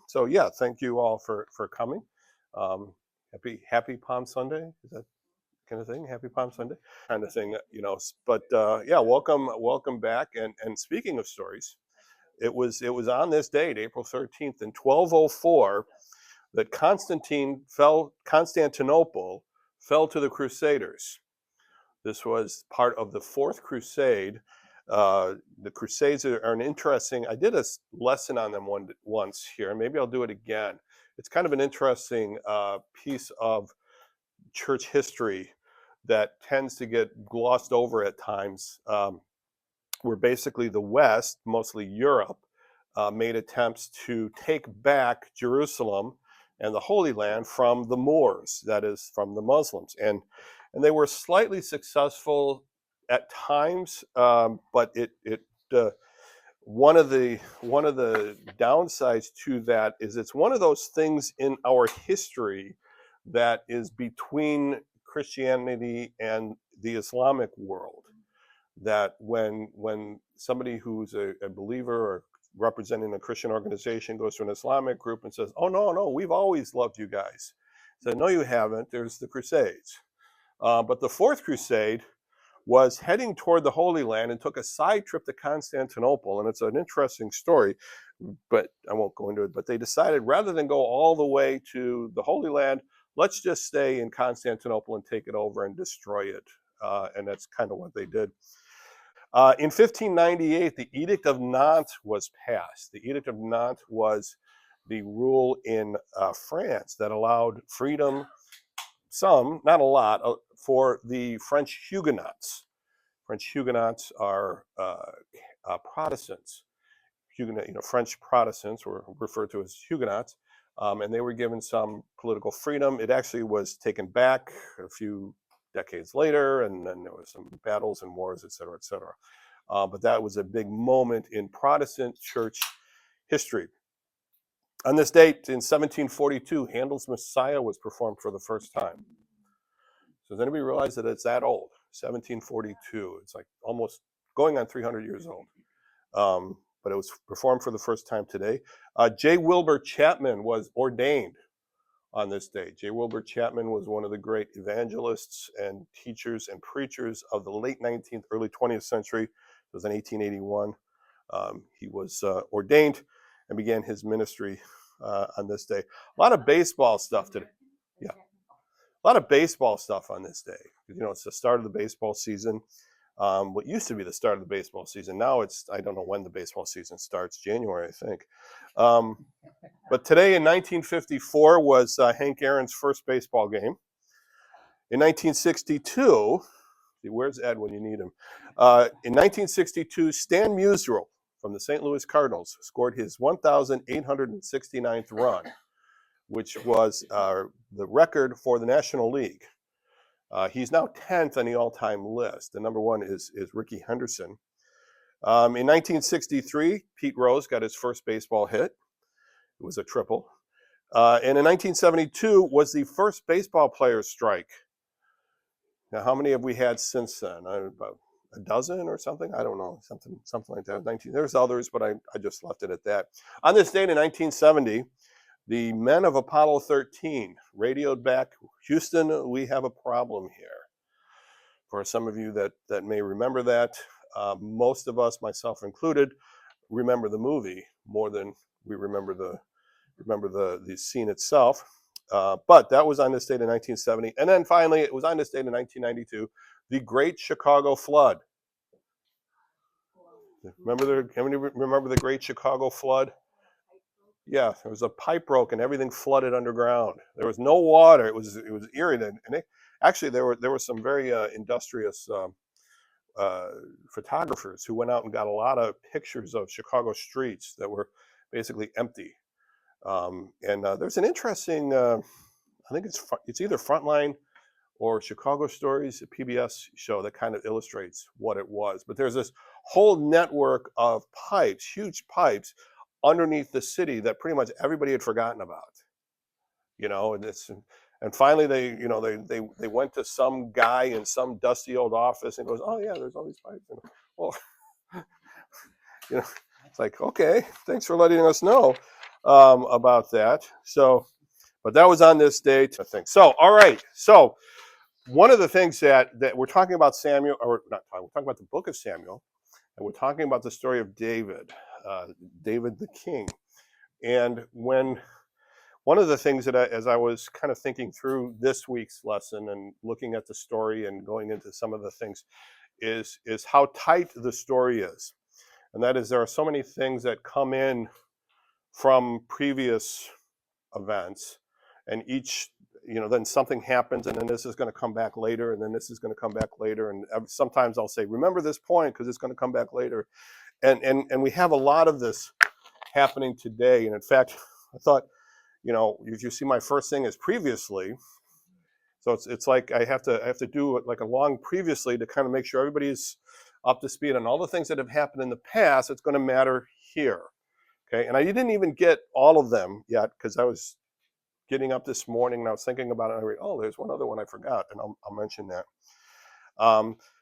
So yeah, thank you all for coming. Um, happy Palm Sunday. Is that kind of thing? Happy Palm Sunday kind of thing, But yeah, welcome back. And speaking of stories, it was on this date, April 13th, in 1204, that Constantinople fell to the Crusaders. This was part of the Fourth Crusade. The Crusades are an interesting. I did a lesson on them once here, and maybe I'll do it again. It's kind of an interesting piece of church history that tends to get glossed over at times, where basically the West, mostly Europe, made attempts to take back Jerusalem and the Holy Land from the Moors, that is, from the Muslims, and they were slightly successful at times, but uh, one of the downsides to that is it's one of those things in our history that is between Christianity and the Islamic world, that when somebody who's a believer or representing a Christian organization goes to an Islamic group and says, "Oh no, we've always loved you guys," said, "No, you haven't. There's the Crusades." But the Fourth Crusade was heading toward the Holy Land and took a side trip to Constantinople, and it's an interesting story, but I won't go into it. But they decided, rather than go all the way to the Holy Land, let's just stay in Constantinople and take it over and destroy it. And that's kind of what they did. In 1598, the Edict of Nantes was passed. The Edict of Nantes was the rule in France that allowed freedom, some, not a lot, for the French Huguenots. French Huguenots are Protestants. French Protestants were referred to as Huguenots, and they were given some political freedom. It actually was taken back a few decades later, and then there was some battles and wars, et cetera, et cetera. But that was a big moment in Protestant church history. On this date, in 1742, Handel's Messiah was performed for the first time. So does anybody realize that it's that old? 1742. It's like almost going on 300 years old. But it was performed for the first time today. J. Wilbur Chapman was ordained on this day. J. Wilbur Chapman was one of the great evangelists and teachers and preachers of the late 19th, early 20th century. It was in 1881. He was ordained and began his ministry on this day. A lot of baseball stuff today. Yeah, a lot of baseball stuff on this day. It's the start of the baseball season. What used to be the start of the baseball season, now I don't know when the baseball season starts, January, I think. But today in 1954 was Hank Aaron's first baseball game. In 1962, where's Ed when you need him? In 1962, Stan Musial from the St. Louis Cardinals scored his 1,869th run, which was the record for the National League. He's now 10th on the all-time list. The number one is Rickey Henderson. In 1963, Pete Rose got his first baseball hit. It was a triple. And in 1972 was the first baseball player's strike. Now, how many have we had since then? About a dozen or something? I don't know, something like that. There's others, but I just left it at that. On this date in 1970, the men of Apollo 13 radioed back, "Houston, we have a problem here." For some of you that may remember that, most of us, myself included, remember the movie more than we remember the scene itself. But that was on this date in 1970. And then finally, it was on this date in 1992, the Great Chicago Flood. Remember the Great Chicago Flood? Yeah, there was a pipe broke and everything flooded underground. There was no water. It was eerie. And actually, there were some very industrious photographers who went out and got a lot of pictures of Chicago streets that were basically empty. And there's an interesting, I think it's either Frontline or Chicago Stories, a PBS show that kind of illustrates what it was. But there's this whole network of pipes, huge pipes, underneath the city that pretty much everybody had forgotten about. And finally they went to some guy in some dusty old office and goes, "Oh yeah, there's all these pipes." Well, it's like, okay, thanks for letting us know. about that. So, but that was on this date, I think. So, all right. So, one of the things that we're talking about Samuel, or not talking, we're talking about the book of Samuel, and we're talking about the story of David, David the king. And when one of the things that as I was kind of thinking through this week's lesson and looking at the story and going into some of the things, is how tight the story is. And that is, there are so many things that come in from previous events, and each, then something happens, and then this is going to come back later, and then this is going to come back later, and sometimes I'll say, remember this point because it's going to come back later, and we have a lot of this happening today. And in fact, I thought, if you see, my first thing is previously. So it's like I have to do like a long previously to kind of make sure everybody's up to speed on all the things that have happened in the past. It's going to matter here. Okay, and I didn't even get all of them yet because I was getting up this morning and I was thinking about it. And I read, oh, there's one other one I forgot, and I'll mention that.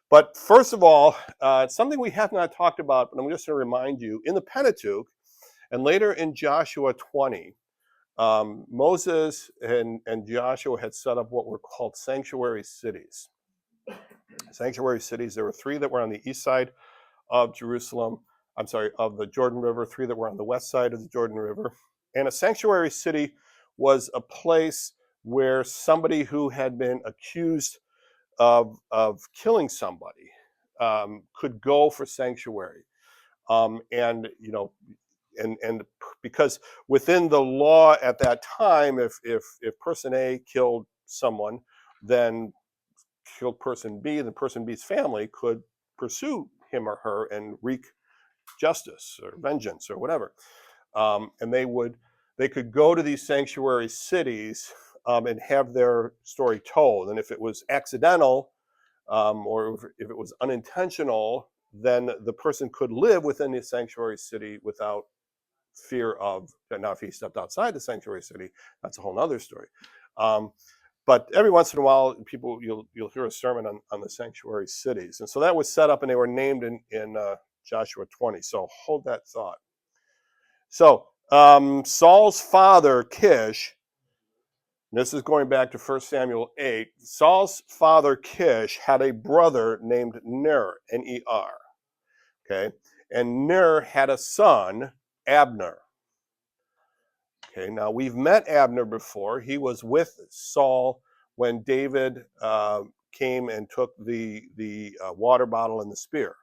But first of all, it's something we have not talked about, but I'm just going to remind you, in the Pentateuch and later in Joshua 20, Moses and Joshua had set up what were called sanctuary cities. Sanctuary cities, there were 3 that were on the east side of Jerusalem, of the Jordan River, 3 that were on the west side of the Jordan River. And a sanctuary city was a place where somebody who had been accused of killing somebody could go for sanctuary. And because within the law at that time, if person A killed someone, then killed person B, and the person B's family could pursue him or her and wreak justice or vengeance or whatever. And they could go to these sanctuary cities and have their story told. And if it was accidental or if it was unintentional, then the person could live within the sanctuary city without fear of. Now, if he stepped outside the sanctuary city, that's a whole other story. But every once in a while, you'll hear a sermon on the sanctuary cities, and so that was set up, and they were named in Joshua 20. So hold that thought. So Saul's father Kish. This is going back to 1 Samuel 8. Saul's father Kish had a brother named Ner, N-E-R. Okay, and Ner had a son, Abner. Okay, now we've met Abner before. He was with Saul when David came and took the water bottle and the spear.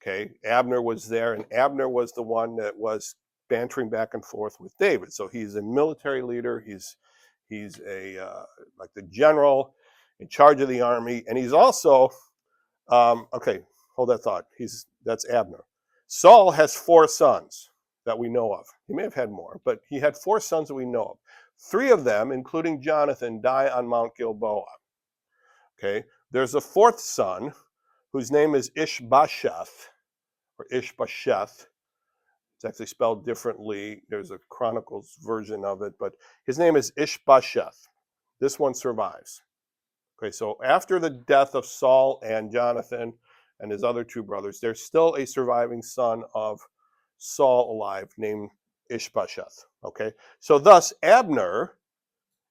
Okay, Abner was there, and Abner was the one that was bantering back and forth with David. So he's a military leader. He's a like the general in charge of the army, and he's also okay. Hold that thought. That's Abner. Saul has 4 sons that we know of. He may have had more, but he had 4 sons that we know of. 3 of them, including Jonathan, die on Mount Gilboa. Okay, there's a 4th son whose name is Ishbosheth, or Ishbosheth. It's actually spelled differently. There's a Chronicles version of it, but his name is Ishbosheth. This one survives. Okay, so after the death of Saul and Jonathan and his other 2 brothers, there's still a surviving son of Saul alive named Ishbosheth. Okay, so thus Abner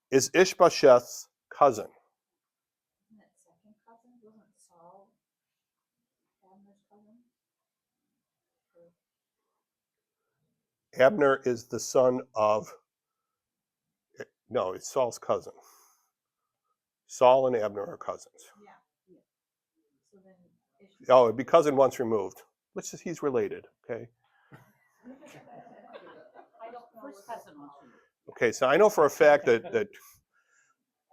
is Ishbosheth's cousin. That second cousin wasn't Saul Abner's cousin? Abner is the son of, no, it's Saul's cousin. Saul and Abner are cousins. Yeah. So then Oh, it'd be cousin once removed. Let's just, he's related, okay? I don't know. First cousin once removed. Okay, so I know for a fact that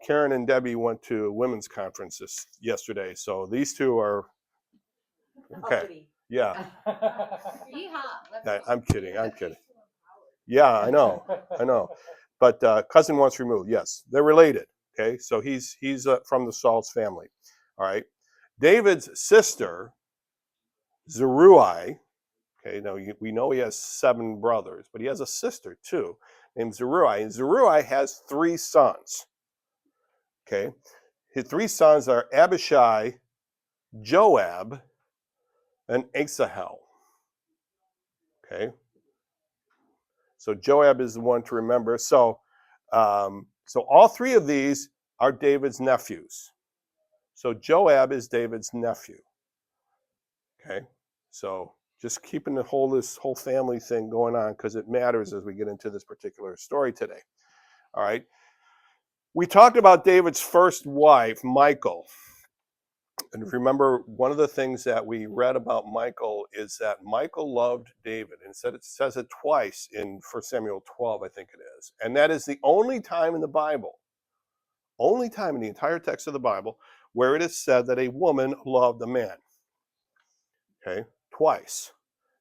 Karen and Debbie went to a women's conference yesterday, so these 2 are okay. Yeah. I'm kidding. Yeah, I know. But cousin once removed. Yes, they're related. Okay, so he's from the Saul's family. All right. David's sister, Zeruiah. Okay, now we know he has 7 brothers, but he has a sister too, named Zeruiah. And Zeruiah has 3 sons. Okay, his 3 sons are Abishai, Joab, and Asahel. Okay. So Joab is the one to remember. So all three of these are David's nephews. So Joab is David's nephew. Okay, so just keeping this whole family thing going on because it matters as we get into this particular story today. All right, we talked about David's first wife, Michal. And remember, one of the things that we read about Michal is that Michal loved David. And it says it twice in 1 Samuel 12, I think it is. And that is the only time in the Bible, only time in the entire text of the Bible, where it is said that a woman loved a man. Okay, twice.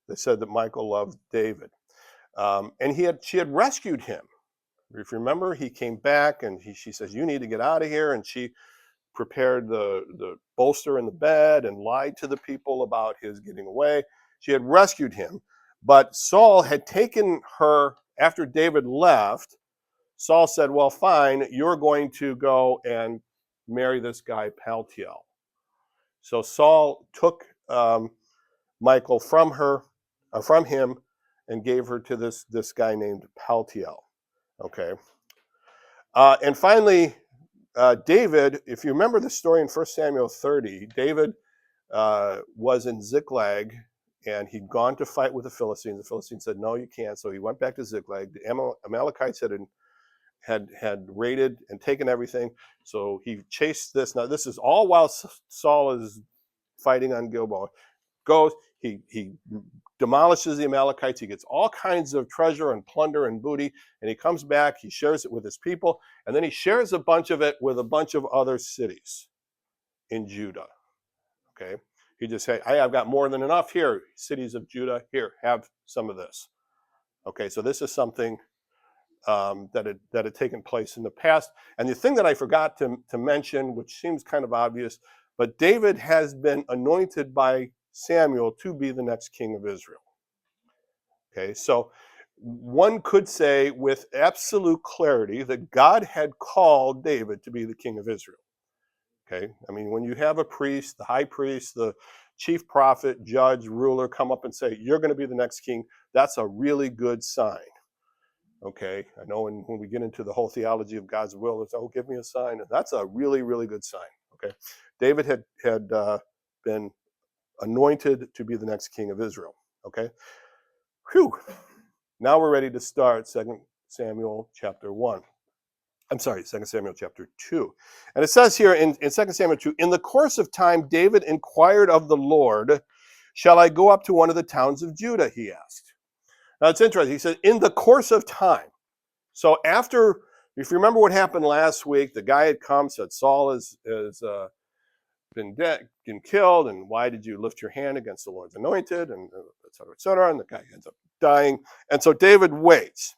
They said that Michal loved David. And she had rescued him. If you remember, he came back and she says, "You need to get out of here." And she prepared the bolster in the bed and lied to the people about his getting away. She had rescued him. But Saul had taken her after David left. Saul said, "Well, fine, you're going to go and marry this guy, Paltiel." So Saul took Michal from him, and gave her to this guy named Paltiel. Okay. And finally, David, if you remember the story in 1 Samuel 30, David was in Ziklag, and he'd gone to fight with the Philistines. The Philistines said, "No, you can't." So he went back to Ziklag. The Amalekites had raided and taken everything. So he chased this. Now, this is all while Saul is fighting on Gilboa. Goes, he demolishes the Amalekites. He gets all kinds of treasure and plunder and booty, and he comes back. He shares it with his people, and then he shares a bunch of it with a bunch of other cities in Judah. Okay, he just say, "Hey, I've got more than enough here. Cities of Judah, here, have some of this." Okay, so this is something that had taken place in the past. And the thing that I forgot to mention, which seems kind of obvious, but David has been anointed by Samuel to be the next king of Israel. Okay, so one could say with absolute clarity that God had called David to be the king of Israel. Okay, I mean, when you have a priest, the high priest, the chief prophet, judge, ruler come up and say, "You're going to be the next king," that's a really good sign. Okay, I know when we get into the whole theology of God's will, it's, "Oh, give me a sign." And that's a really, really good sign. Okay, David had been anointed to be the next king of Israel. Okay, whew. Now we're ready to start 2 Samuel chapter 1. I'm sorry, 2 Samuel chapter 2. And it says here in 2 Samuel 2, "In the course of time, David inquired of the Lord, 'Shall I go up to one of the towns of Judah?' he asked." Now it's interesting. He said, "In the course of time." So after, if you remember what happened last week, the guy had come, said, "Saul has been dead, been killed, and why did you lift your hand against the Lord's anointed?" And et cetera, et cetera. And the guy ends up dying. And so David waits.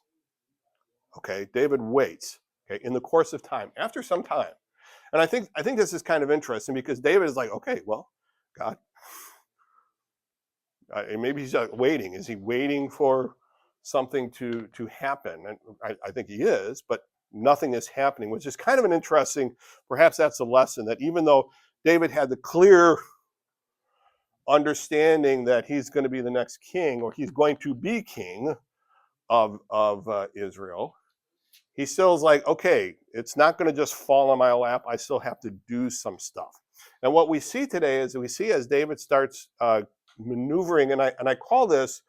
Okay, David waits. Okay, in the course of time, after some time. And I think this is kind of interesting because David is like, "Okay, well, God, maybe he's waiting. Is he waiting for something to happen?" And I think he is, but nothing is happening, which is kind of an interesting. Perhaps that's a lesson that even though David had the clear understanding that he's going to be the next king, or he's going to be king of Israel, he still is like, "Okay, it's not going to just fall on my lap. I still have to do some stuff." And what we see today is we see as David starts maneuvering, and I call this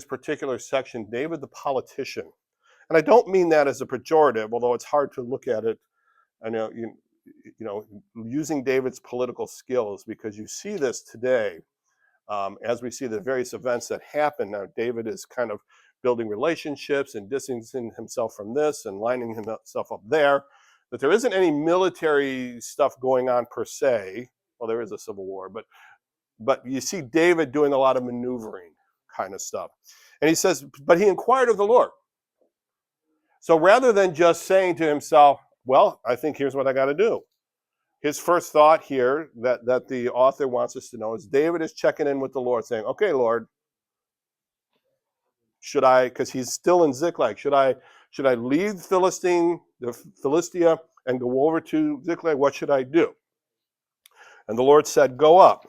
particular section David the politician. And I don't mean that as a pejorative, although it's hard to look at it. I know using David's political skills, because you see this today as we see the various events that happen. Now David is kind of building relationships and distancing himself from this and lining himself up there. That there isn't any military stuff going on per se. Well, there is a civil war, but you see David doing a lot of maneuvering kind of stuff. And he says, but he inquired of the Lord. So rather than just saying to himself, "Well, I think here's what I got to do," his first thought here that the author wants us to know is David is checking in with the Lord, saying, "Okay, Lord, should I," because he's still in Ziklag, should I leave Philistia and go over to Ziklag? What should I do? And the Lord said, "Go up."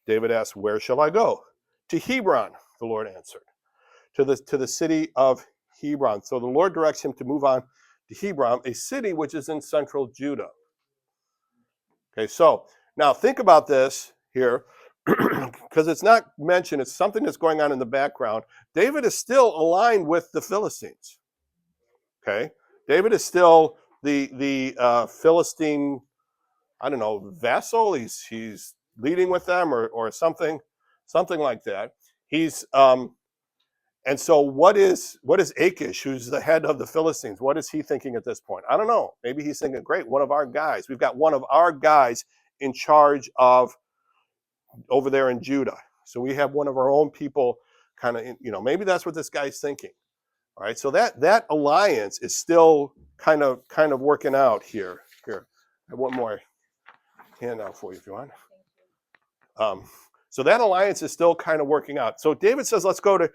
David asked, "Where shall I go?" "To Hebron," the Lord answered. to the city of Hebron. So the Lord directs him to move on to Hebron, a city which is in central Judah. Okay, so now think about this here, because it's not mentioned, it's something that's going on in the background. David is still aligned with the Philistines. Okay, David is still the Philistine, I don't know, vassal. He's leading with them or something like that. He's and so what is Achish, who's the head of the Philistines? What is he thinking at this point? I don't know. Maybe he's thinking, great, one of our guys. We've got one of our guys in charge of over there in Judah. So we have one of our own people kind of, maybe that's what this guy's thinking. All right. So that alliance is still kind of working out here. Here, I have one more handout for you if you want. So that alliance is still kind of working out. So David says, let's go to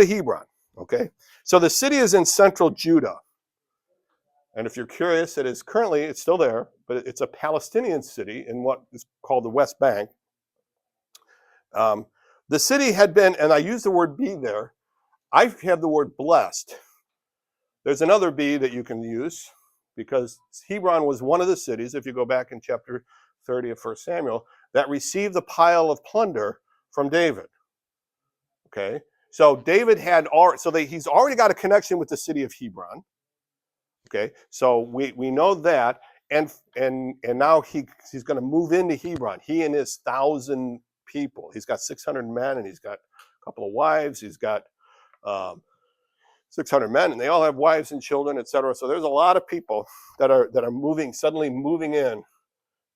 Hebron. Okay. So the city is in central Judah. And if you're curious, it's still there, but it's a Palestinian city in what is called the West Bank. The city had been, and I use the word be there, I have the word blessed. There's another be that you can use because Hebron was one of the cities, if you go back in chapter 30 of 1 Samuel, that received the pile of plunder from David. Okay, so David he's already got a connection with the city of Hebron. Okay, so we know that, and now he's going to move into Hebron. He and his 1,000 people. He's got 600 men, and he's got a couple of wives. He's got 600 men, and they all have wives and children, etc. So there's a lot of people that are suddenly moving in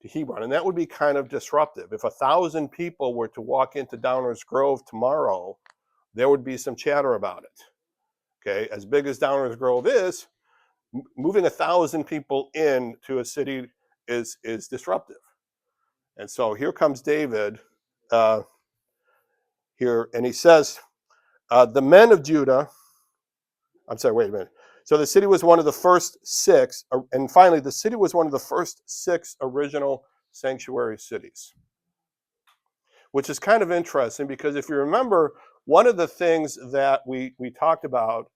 to Hebron, and that would be kind of disruptive. If 1,000 people were to walk into Downers Grove tomorrow, there would be some chatter about it. Okay, as big as Downers Grove is, moving 1,000 people into a city is disruptive. And so here comes David here, and he says, the men of Judah, I'm sorry, wait a minute. So the city was one of the first 6, and finally the city was one of the first 6 original sanctuary cities, which is kind of interesting because if you remember, one of the things that we talked about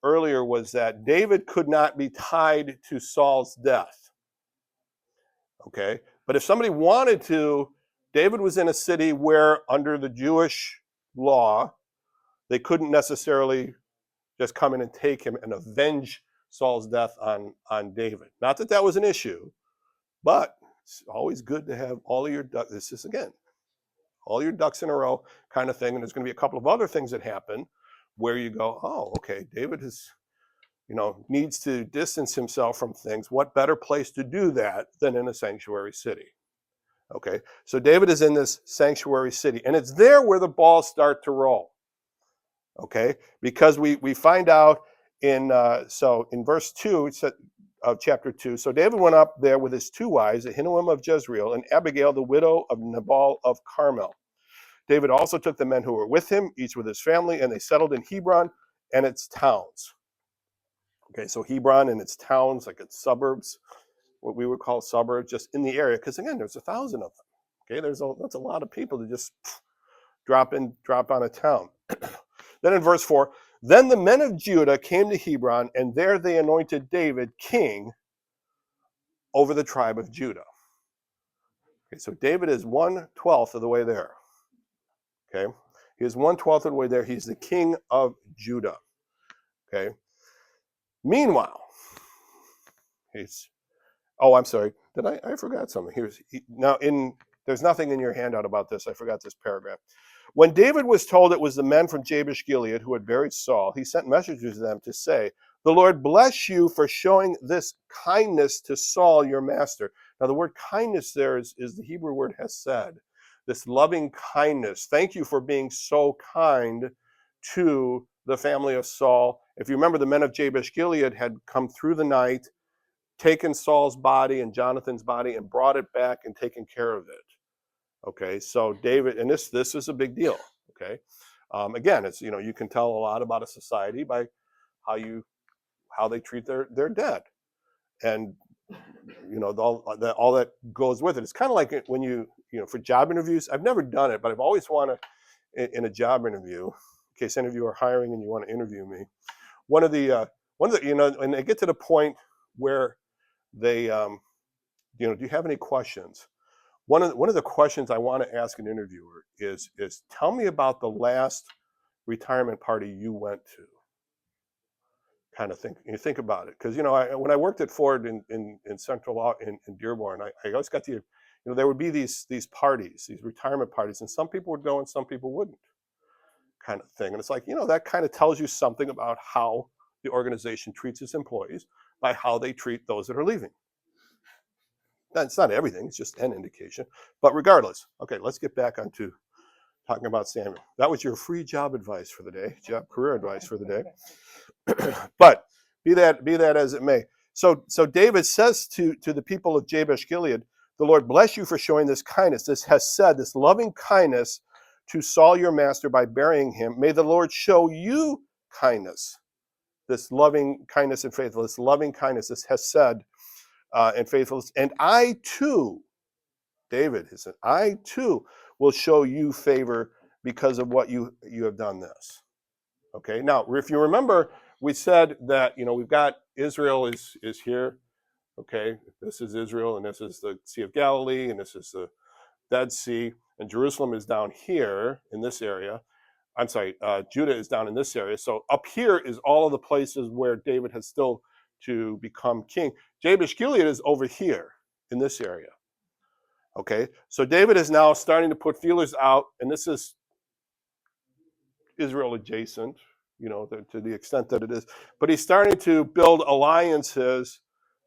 earlier was that David could not be tied to Saul's death. Okay, but if somebody wanted to, David was in a city where under the Jewish law, they couldn't necessarily just come in and take him and avenge Saul's death on David. Not that that was an issue, but it's always good to have all of your ducks. This is, again, all your ducks in a row kind of thing. And there's going to be a couple of other things that happen where you go, oh, okay, David needs to distance himself from things. What better place to do that than in a sanctuary city? Okay, so David is in this sanctuary city, and it's there where the balls start to roll. Okay, because we find out in verse 2 of chapter 2, so David went up there with his 2 wives, Ahinoam of Jezreel and Abigail, the widow of Nabal of Carmel. David also took the men who were with him, each with his family, and they settled in Hebron and its towns. Okay, so Hebron and its towns, like its suburbs, what we would call suburbs, just in the area, because again, there's 1,000 of them. Okay, that's a lot of people to just drop on a town. Then in verse 4, then the men of Judah came to Hebron, and there they anointed David king over the tribe of Judah. Okay, so David is 1/12 of the way there. Okay, he is 1/12 of the way there. He's the king of Judah. Okay. Meanwhile, I'm sorry. I forgot something. There's nothing in your handout about this. I forgot this paragraph. When David was told it was the men from Jabesh Gilead who had buried Saul, he sent messengers to them to say, the Lord bless you for showing this kindness to Saul, your master. Now, the word kindness there is the Hebrew word hesed, this loving kindness. Thank you for being so kind to the family of Saul. If you remember, the men of Jabesh Gilead had come through the night, taken Saul's body and Jonathan's body and brought it back and taken care of it. Okay, so David, and this is a big deal. Okay, again, it's you can tell a lot about a society by how they treat their dead, and all that goes with it. It's kind of like when for job interviews. I've never done it, but I've always wanted in a job interview. case any of you are hiring and you want to interview me. One of the, and they get to the point where they, do you have any questions? One of the questions I want to ask an interviewer is tell me about the last retirement party you went to. Kind of think, you think about it, because when I worked at Ford in Central in Dearborn, I always got there would be these parties, these retirement parties, and some people would go and some people wouldn't, kind of thing. And it's like, that kind of tells you something about how the organization treats its employees by how they treat those that are leaving. It's not everything; it's just an indication. But regardless, okay, let's get back onto talking about Samuel. That was your free job advice for the day, career advice for the day. But be that as it may. So David says to the people of Jabesh Gilead, the Lord bless you for showing this kindness, this hesed, this loving kindness to Saul your master by burying him. May the Lord show you kindness, this loving kindness and faithfulness, loving kindness, this hesed and faithfulness. And I too, David, he said, I too will show you favor because of what you have done this. Okay, now if you remember, we said that we've got Israel is here. Okay, this is Israel, and this is the Sea of Galilee, and this is the Dead Sea, and Jerusalem is down here in this area. I'm sorry, Judah is down in this area. So up here is all of the places where David has still to become king. Jabesh Gilead is over here in this area. Okay, so David is now starting to put feelers out, and this is Israel adjacent, to the extent that it is. But he's starting to build alliances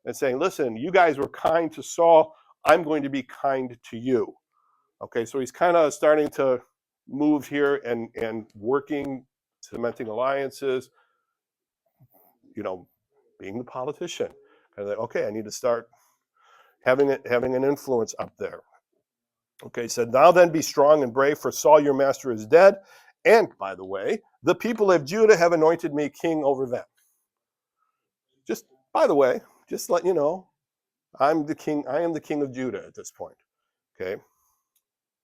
and saying, listen, you guys were kind to Saul, I'm going to be kind to you. Okay, so he's kind of starting to move here and working, cementing alliances, being the politician. And like, okay, I need to start having an influence up there. Okay, so now then be strong and brave, for Saul your master is dead. And by the way, the people of Judah have anointed me king over them. Just by the way, just letting you know, I'm the king. I am the king of Judah at this point. Okay,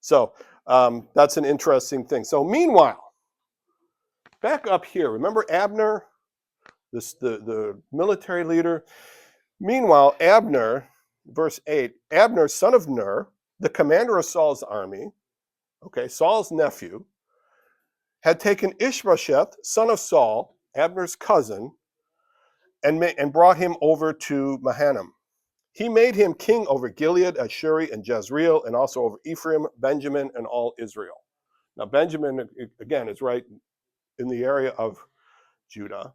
so that's an interesting thing. So meanwhile, back up here, remember Abner, the military leader. Meanwhile, Abner, verse 8, Abner, son of Ner, the commander of Saul's army, okay, Saul's nephew, had taken Ishbosheth, son of Saul, Abner's cousin, and brought him over to Mahanaim. He made him king over Gilead, Ashuri, and Jezreel, and also over Ephraim, Benjamin, and all Israel. Now, Benjamin, again, is right in the area of Judah,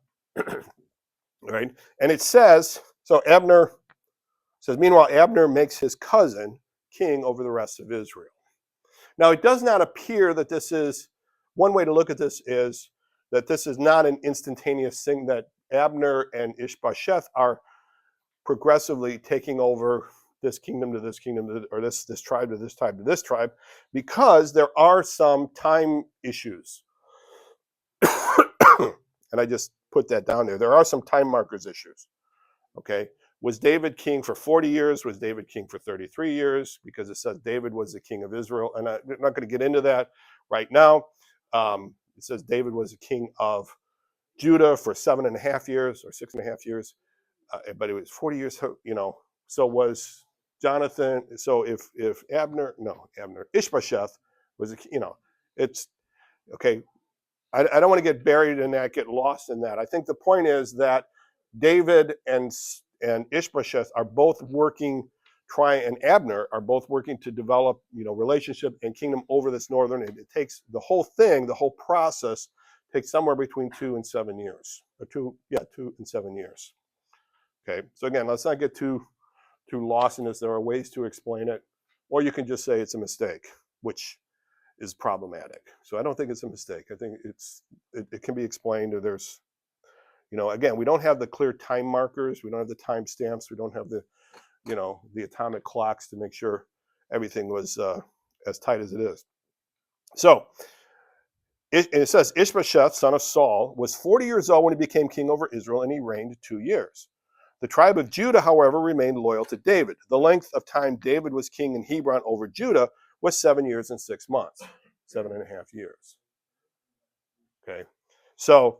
right? And it says, so Abner says, meanwhile, Abner makes his cousin king over the rest of Israel. Now, it does not appear that this is, one way to look at this is that this is not an instantaneous thing, that Abner and Ishbosheth are progressively taking over this kingdom to this kingdom, or this tribe to this tribe to this tribe, because there are some time issues. And I just put that down there. There are some time markers issues. Okay. Was David king for 40 years? Was David king for 33 years? Because it says David was the king of Israel. And I'm not going to get into that right now. It says David was the king of Judah for 7.5 years or 6.5 years. But it was 40 years, so was Jonathan. So if Ishbosheth was, it's okay. I don't want to get buried in that, get lost in that. I think the point is that David and Ishbosheth are both working, and Abner are both working to develop, relationship and kingdom over this northern. It takes the whole thing, the whole process takes somewhere between 2 and 7 years, or 2 and 7 years. Okay, so again, let's not get too lost in this. There are ways to explain it, or you can just say it's a mistake, which is problematic. So I don't think it's a mistake. I think it can be explained, or there's, again, we don't have the clear time markers, we don't have the time stamps, we don't have the, the atomic clocks to make sure everything was as tight as it is. So it says Ishbosheth, son of Saul, was 40 years old when he became king over Israel, and he reigned 2 years. The tribe of Judah, however, remained loyal to David. The length of time David was king in Hebron over Judah was 7 years and 6 months, 7.5 years. Okay, so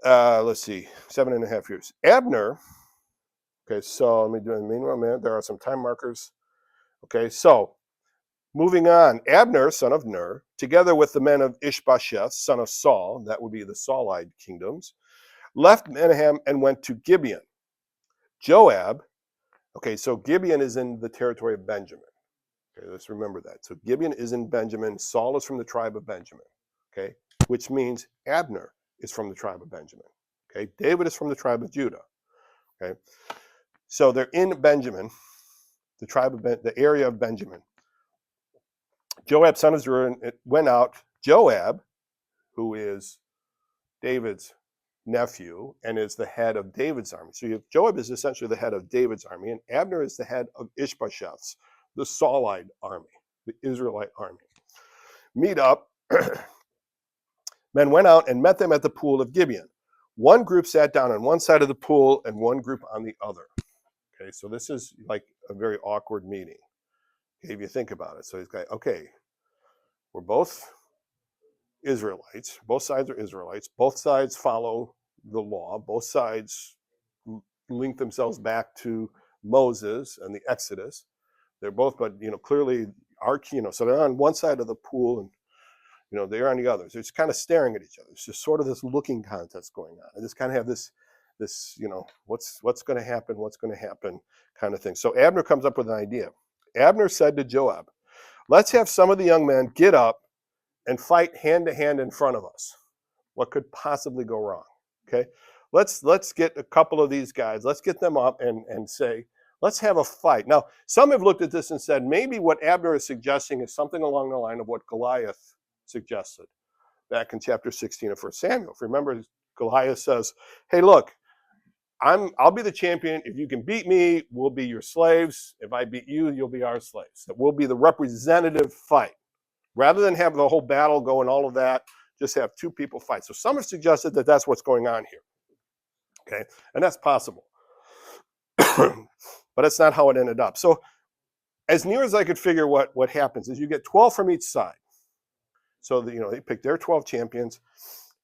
let's see, 7.5 years. Abner. Okay, so let me do it in the meanwhile, man. There are some time markers. Okay, so moving on, Abner, son of Ner, together with the men of Ishbosheth, son of Saul, that would be the Saulite kingdoms, left Menahem and went to Gibeon. Joab, okay, so Gibeon is in the territory of Benjamin. Okay, let's remember that. So Gibeon is in Benjamin. Saul is from the tribe of Benjamin. Okay, which means Abner is from the tribe of Benjamin. Okay, David is from the tribe of Judah. Okay, so they're in Benjamin, the tribe of the area of Benjamin. Joab, son of Zeruiah, went out. Joab, who is David's nephew and is the head of David's army. So Joab is essentially the head of David's army, and Abner is the head of Ishbosheth's, the Saulite army, the Israelite army. Meet up. Men went out and met them at the pool of Gibeon. One group sat down on one side of the pool and one group on the other. Okay, so this is like a very awkward meeting. Okay, if you think about it. So he's like, okay, we're both Israelites. Both sides are Israelites. Both sides follow the law. Both sides link themselves back to Moses and the Exodus. They're both, but clearly so they're on one side of the pool and they're on the other. So it's kind of staring at each other. It's just sort of this looking contest going on. I just kind of have this what's going to happen kind of thing. So Abner comes up with an idea. Abner said to Joab, let's have some of the young men get up and fight hand to hand in front of us. What could possibly go wrong? Okay, let's get a couple of these guys. Let's get them up and say, let's have a fight. Now, some have looked at this and said maybe what Abner is suggesting is something along the line of what Goliath suggested back in chapter 16 of 1 Samuel. If you remember, Goliath says, hey, look, I'll be the champion. If you can beat me, we'll be your slaves. If I beat you, you'll be our slaves. That will be the representative fight. Rather than have the whole battle go and all of that, just have two people fight. So some have suggested that that's what's going on here. Okay, and that's possible. But that's not how it ended up. So as near as I could figure what happens is you get 12 from each side. So they pick their 12 champions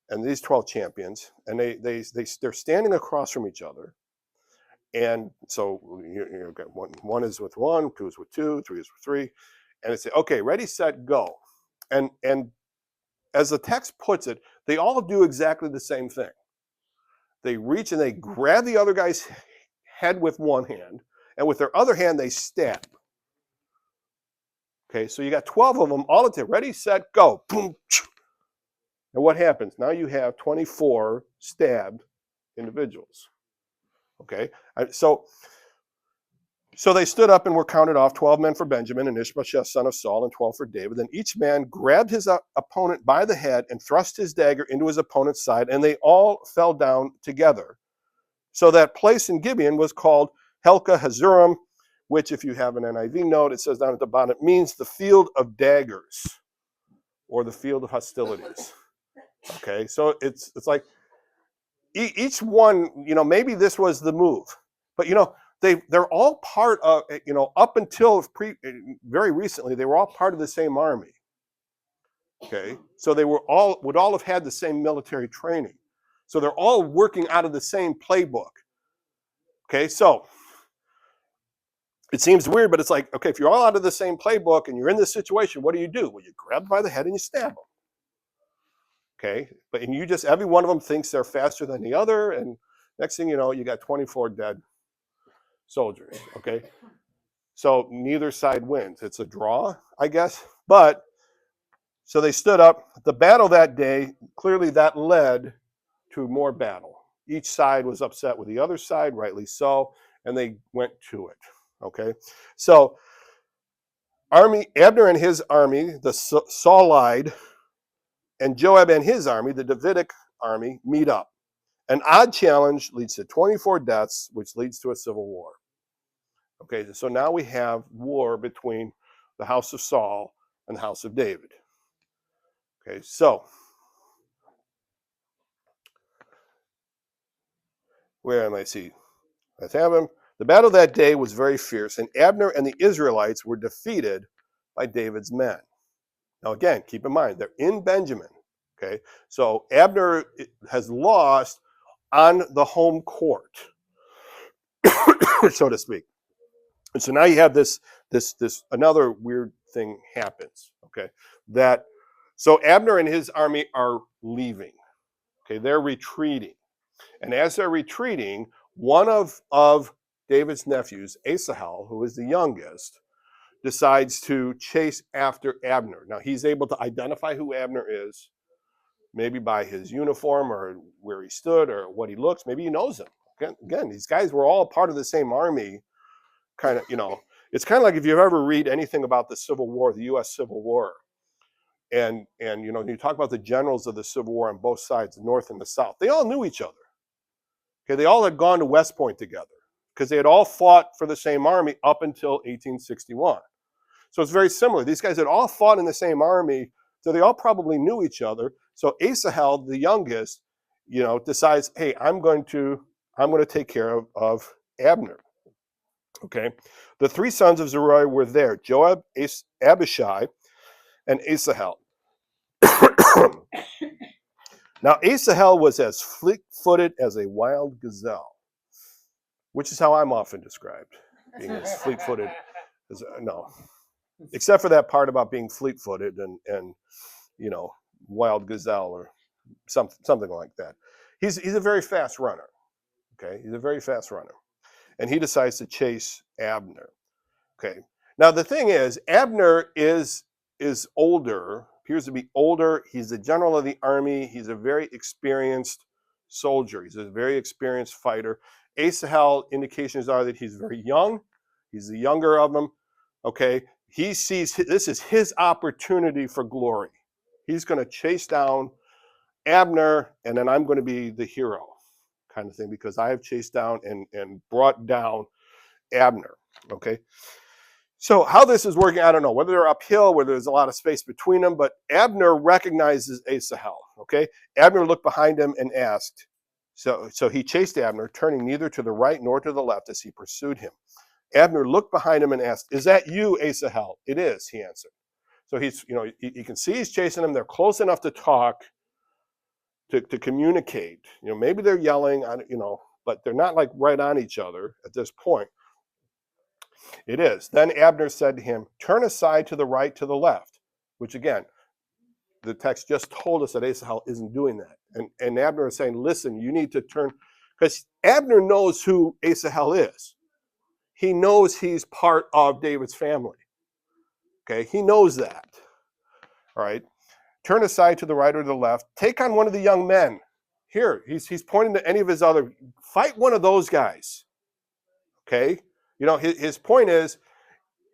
and these 12 champions, and they're standing across from each other. And so you got one is with one, two is with two, three is with three, and it's okay, ready, set, go. And as the text puts it, they all do exactly the same thing. They reach and they grab the other guy's head with one hand, and with their other hand they stab. Okay, so you got 12 of them all at the ready, set, go. Boom. And what happens? Now you have 24 stabbed individuals. Okay, so they stood up and were counted off, 12 men for Benjamin and Ishbosheth, son of Saul, and 12 for David. Then each man grabbed his opponent by the head and thrust his dagger into his opponent's side, and they all fell down together. So that place in Gibeon was called Helka Hazurim, which, if you have an NIV note, it says down at the bottom, it means the field of daggers or the field of hostilities. Okay, so it's like each one, maybe this was the move, but they're all part of, up until very recently, they were all part of the same army. Okay, so they would all have had the same military training. So they're all working out of the same playbook. Okay, so it seems weird, but it's like, okay, if you're all out of the same playbook and you're in this situation, what do? Well, you grab them by the head and you stab them. Okay, and every one of them thinks they're faster than the other, and next thing you know, you got 24 dead soldiers. Okay, so neither side wins. It's a draw, I guess. But so they stood up. The battle that day, clearly that led to more battle. Each side was upset with the other side, rightly so, and they went to it. Okay, so Abner and his army, the Saulite, and Joab and his army, the Davidic army, meet up. An odd challenge leads to 24 deaths, which leads to a civil war. Okay, so now we have war between the house of Saul and the house of David. Okay, so where am I? See, let's have him. The battle that day was very fierce, and Abner and the Israelites were defeated by David's men. Now, again, keep in mind, they're in Benjamin. Okay, so Abner has lost on the home court, so to speak. And so now you have this another weird thing happens. Okay, that so Abner and his army are leaving. Okay, they're retreating, and as they're retreating, one of David's nephews, Asahel, who is the youngest, decides to chase after Abner. Now he's able to identify who Abner is, maybe by his uniform or where he stood or what he looks. Maybe he knows him. Again, these guys were all part of the same army. Kind of, it's kind of like if you ever read anything about the Civil War, the U.S. Civil War, and you talk about the generals of the Civil War on both sides, the North and the South. They all knew each other. Okay, they all had gone to West Point together because they had all fought for the same army up until 1861. So it's very similar. These guys had all fought in the same army, so they all probably knew each other. So Asahel, the youngest, decides, hey, I'm going to take care of Abner. Okay, the three sons of Zeruiah were there: Joab, Abishai, and Asahel. Now Asahel was as fleet-footed as a wild gazelle, which is how I'm often described, being as fleet-footed as no, except for that part about being fleet-footed and wild gazelle or something like that. He's a very fast runner. Okay, he's a very fast runner, and he decides to chase Abner. Okay, now the thing is, Abner is older, appears to be older. He's the general of the army. He's a very experienced soldier. He's a very experienced fighter. Asahel, indications are that he's very young. He's the younger of them. Okay, he sees this is his opportunity for glory. He's going to chase down Abner, and then I'm going to be the hero, kind of thing, because I have chased down and brought down Abner. Okay, so how this is working, I don't know. Whether they're uphill, whether there's a lot of space between them, but Abner recognizes Asahel. Okay, Abner looked behind him and asked. So he chased Abner, turning neither to the right nor to the left as he pursued him. Abner looked behind him and asked, "Is that you, Asahel?" "It is," he answered. So he's, you can see he's chasing him. They're close enough to talk, to communicate. Maybe they're yelling, but they're not like right on each other at this point. It is. Then Abner said to him, "Turn aside to the right, to the left," which again, the text just told us that Asahel isn't doing that. And Abner is saying, listen, you need to turn, because Abner knows who Asahel is. He knows he's part of David's family. Okay, he knows that. All right. Turn aside to the right or the left. Take on one of the young men. Here, he's pointing to any of his other, fight one of those guys. Okay? His point is,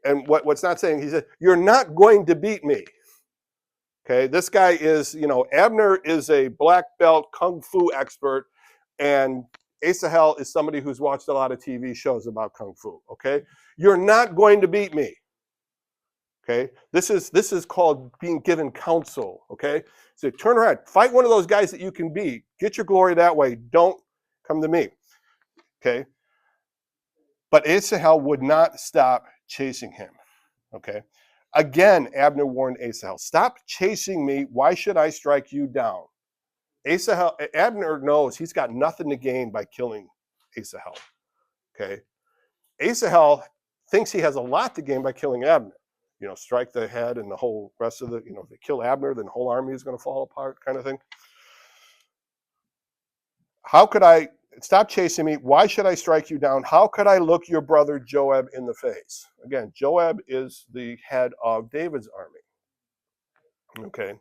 and what's not saying, he said, you're not going to beat me. Okay, this guy is, Abner is a black belt kung fu expert, and Asahel is somebody who's watched a lot of TV shows about kung fu. Okay, you're not going to beat me. Okay, this is called being given counsel. Okay, so turn around, fight one of those guys that you can beat, get your glory that way. Don't come to me. Okay, but Asahel would not stop chasing him. Okay. Again, Abner warned Asahel, "Stop chasing me. Why should I strike you down?" Abner knows he's got nothing to gain by killing Asahel. Okay. Asahel thinks he has a lot to gain by killing Abner. Strike the head and the whole rest of if they kill Abner, then the whole army is going to fall apart, kind of thing. How could I stop chasing me? Why should I strike you down? How could I look your brother Joab in the face? Again, Joab is the head of David's army. Okay.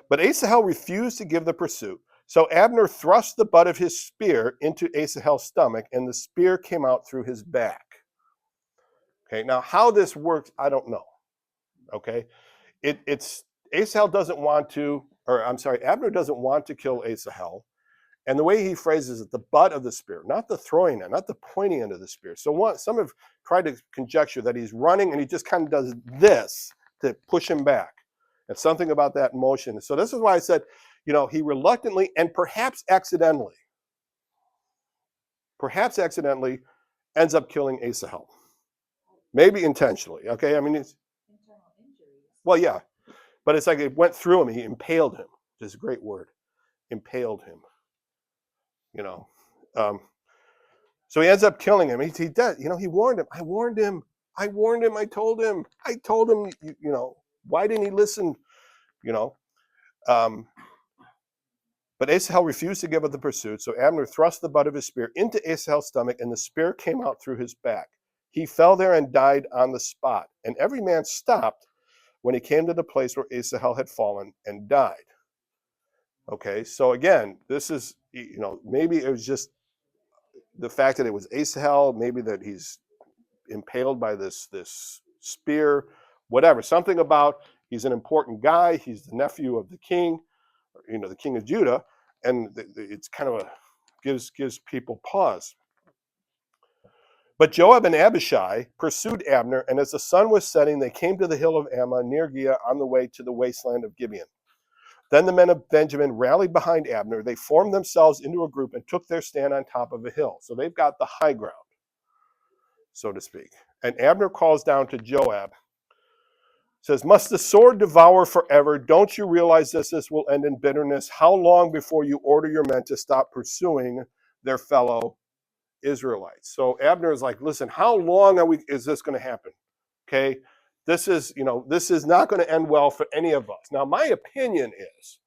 But Asahel refused to give the pursuit. So Abner thrust the butt of his spear into Asahel's stomach, and the spear came out through his back. Okay, now how this works, I don't know. Okay, it's Asahel doesn't want to, or I'm sorry, Abner doesn't want to kill Asahel. And the way he phrases it, the butt of the spear, not the throwing end, not the pointing end of the spear. So some have tried to conjecture that he's running and he just kind of does this to push him back. And something about that motion. So this is why I said, he reluctantly and perhaps accidentally ends up killing Asahel. Maybe intentionally. Okay, I mean, Internal injuries. well, yeah, but it's like it went through him. He impaled him. This is a great word. Impaled him. Um, so he ends up killing him. He does. He warned him. I warned him. I warned him. I told him. Why didn't he listen? You know. Um, But Asahel refused to give up the pursuit, so Abner thrust the butt of his spear into Asahel's stomach, and the spear came out through his back. He fell there and died on the spot. And every man stopped when he came to the place where Asahel had fallen and died. Okay, so again, this is, maybe it was just the fact that it was Asahel, maybe that he's impaled by this spear, whatever. Something about he's an important guy, he's the nephew of the king, the king of Judah, and it's kind of gives people pause. But Joab and Abishai pursued Abner, and as the sun was setting, they came to the hill of Ammah near Giah on the way to the wasteland of Gibeon. Then the men of Benjamin rallied behind Abner. They formed themselves into a group and took their stand on top of a hill. So they've got the high ground, so to speak. And Abner calls down to Joab, says, "Must the sword devour forever? Don't you realize this will end in bitterness? How long before you order your men to stop pursuing their fellow Israelites?" So Abner is like, listen, how long is this going to happen? Okay, this is not going to end well for any of us. Now, my opinion is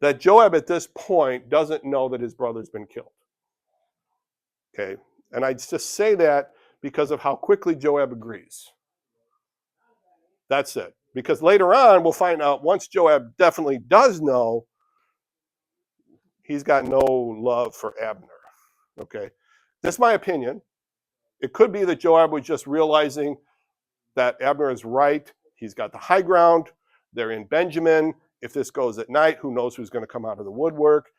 that Joab at this point doesn't know that his brother's been killed. Okay, and I just say that because of how quickly Joab agrees. That's it. Because later on, we'll find out once Joab definitely does know, he's got no love for Abner. Okay, that's my opinion. It could be that Joab was just realizing that Abner is right. He's got the high ground. They're in Benjamin. If this goes at night, who knows who's going to come out of the woodwork?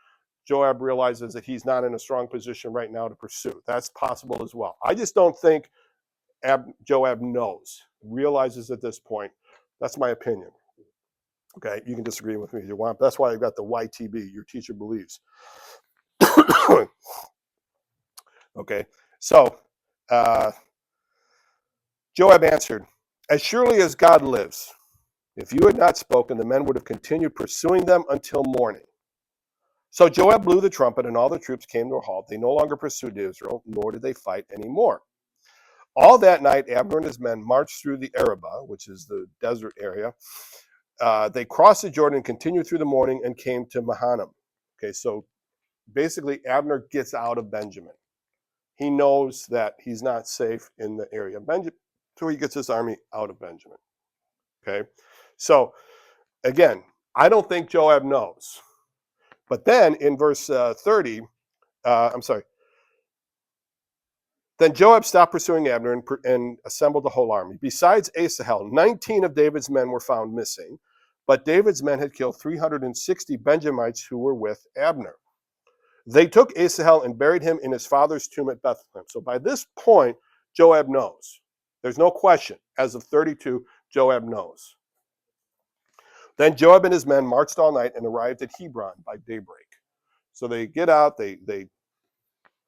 Joab realizes that he's not in a strong position right now to pursue. That's possible as well. I just don't think Joab knows, realizes at this point. That's my opinion. Okay, you can disagree with me if you want. That's why I've got the YTB, your teacher believes. Okay, so Joab answered, "As surely as God lives, if you had not spoken, the men would have continued pursuing them until morning." So Joab blew the trumpet, and all the troops came to a halt. They no longer pursued Israel, nor did they fight anymore. All that night, Abner and his men marched through the Arabah, which is the desert area. They crossed the Jordan, continued through the morning, and came to Mahanaim. Okay, so basically, Abner gets out of Benjamin. He knows that he's not safe in the area of Benjamin, so he gets his army out of Benjamin. Okay, so again, I don't think Joab knows. But then in verse 30, then Joab stopped pursuing Abner and assembled the whole army. Besides Asahel, 19 of David's men were found missing, but David's men had killed 360 Benjamites who were with Abner. They took Asahel and buried him in his father's tomb at Bethlehem. So by this point, Joab knows. There's no question. As of 32, Joab knows. Then Joab and his men marched all night and arrived at Hebron by daybreak. So they get out, they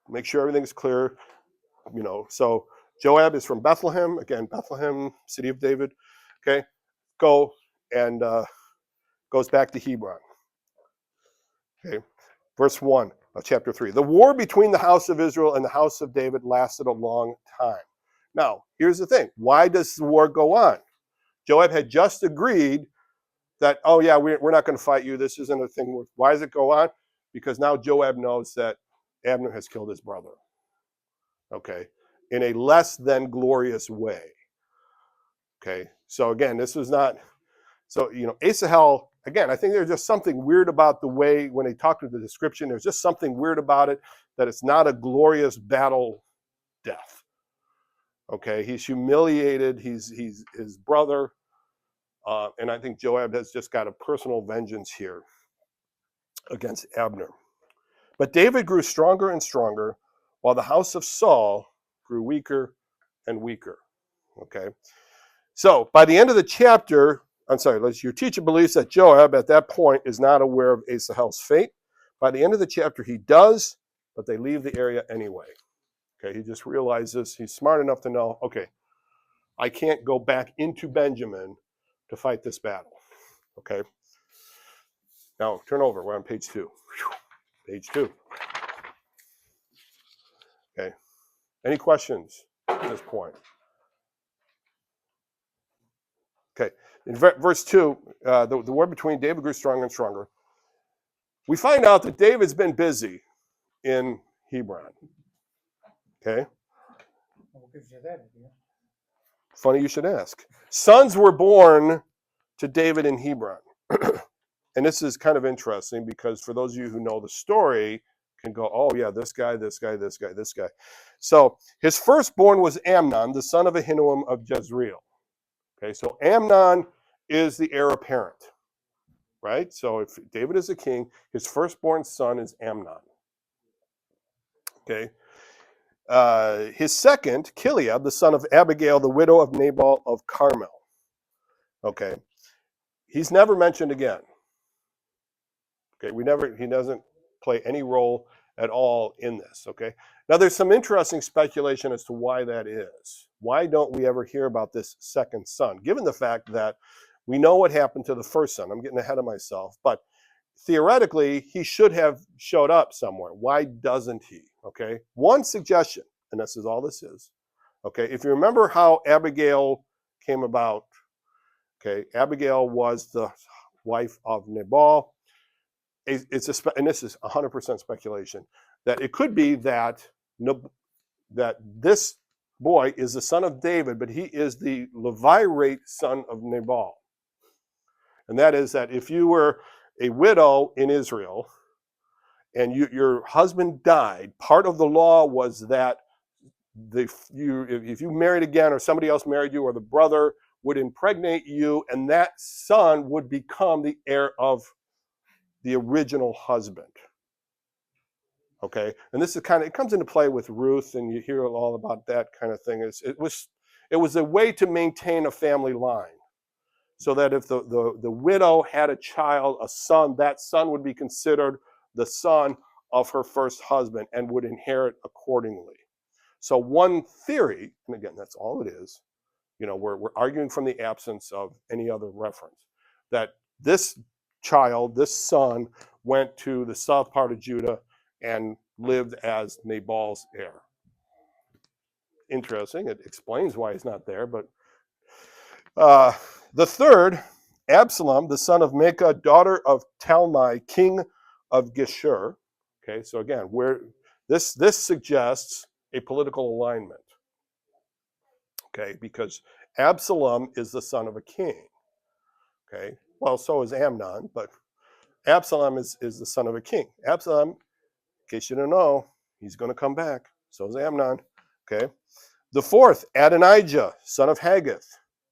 make sure everything's clear. So Joab is from Bethlehem, again, Bethlehem, city of David. Okay, go and goes back to Hebron. Okay, verse 1 of chapter 3. The war between the house of Israel and the house of David lasted a long time. Now, here's the thing. Why does the war go on? Joab had just agreed that, oh yeah, we're not going to fight you. This isn't a thing. Why does it go on? Because now Joab knows that Abner has killed his brother. Okay, in a less than glorious way. Okay, so again, this was not, so, Asahel, again, I think there's just something weird about the way, when they talk to the description, there's just something weird about it, that it's not a glorious battle death. Okay, he's humiliated, he's his brother, and I think Joab has just got a personal vengeance here against Abner. But David grew stronger and stronger, while the house of Saul grew weaker and weaker. Okay, so by the end of the chapter, your teacher believes that Joab at that point is not aware of Asahel's fate. By the end of the chapter, he does, but they leave the area anyway. Okay, he just realizes, he's smart enough to know, okay, I can't go back into Benjamin to fight this battle. Okay. Now turn over. We're on page 2. Page 2. Okay. Any questions at this point? Okay. In verse 2, the war between David grew stronger and stronger. We find out that David's been busy in Hebron. Okay. What gives you that idea? Funny you should ask. Sons were born to David in Hebron. And this is kind of interesting because for those of you who know the story, can go, oh yeah, this guy, this guy, this guy, this guy. So his firstborn was Amnon, the son of Ahinoam of Jezreel. Okay, so Amnon is the heir apparent, right? So if David is a king, his firstborn son is Amnon. Okay. His second, Kileab, the son of Abigail, the widow of Nabal of Carmel. Okay. He's never mentioned again. Okay, he doesn't play any role at all in this. Okay. Now there's some interesting speculation as to why that is. Why don't we ever hear about this second son? Given the fact that we know what happened to the first son. I'm getting ahead of myself, but theoretically, he should have showed up somewhere. Why doesn't he? Okay. One suggestion, and this is all this is. Okay. If you remember how Abigail came about, okay, Abigail was the wife of Nabal. And this is 100% speculation, that it could be that this boy is the son of David, but he is the Levirate son of Nabal. And that is that if you were a widow in Israel and your husband died, part of the law was that if you married again or somebody else married you or the brother would impregnate you and that son would become the heir of the original husband. Okay, and this is it comes into play with Ruth, and you hear all about that kind of thing. It was a way to maintain a family line, so that if the widow had a child, a son, that son would be considered the son of her first husband and would inherit accordingly. So one theory, and again, that's all it is. We're arguing from the absence of any other reference, that this child, this son, went to the south part of Judah and lived as Nabal's heir. Interesting. It explains why he's not there. But the third, Absalom, the son of Maacah, daughter of Talmai, king of Geshur. Okay, so again, this suggests a political alignment. Okay, because Absalom is the son of a king. Okay, well, so is Amnon, but Absalom is the son of a king. Absalom, in case you don't know, he's going to come back. So is Amnon. Okay, the fourth, Adonijah, son of Haggith.